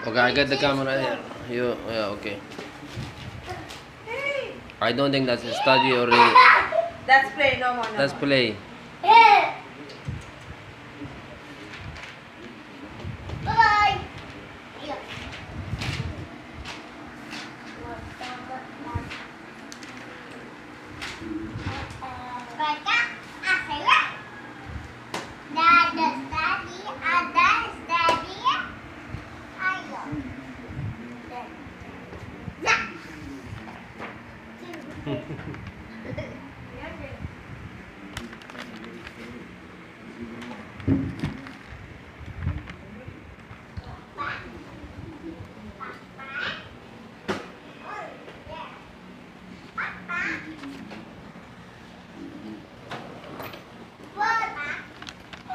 Okay, I get the camera here. You, yeah, okay. I don't think that's a study or real. That's play. No more, no Let's more. play. Bye-bye. Yeah. Baca, akhirnya dadah tadi ada tadi ya. Ayo. Ya.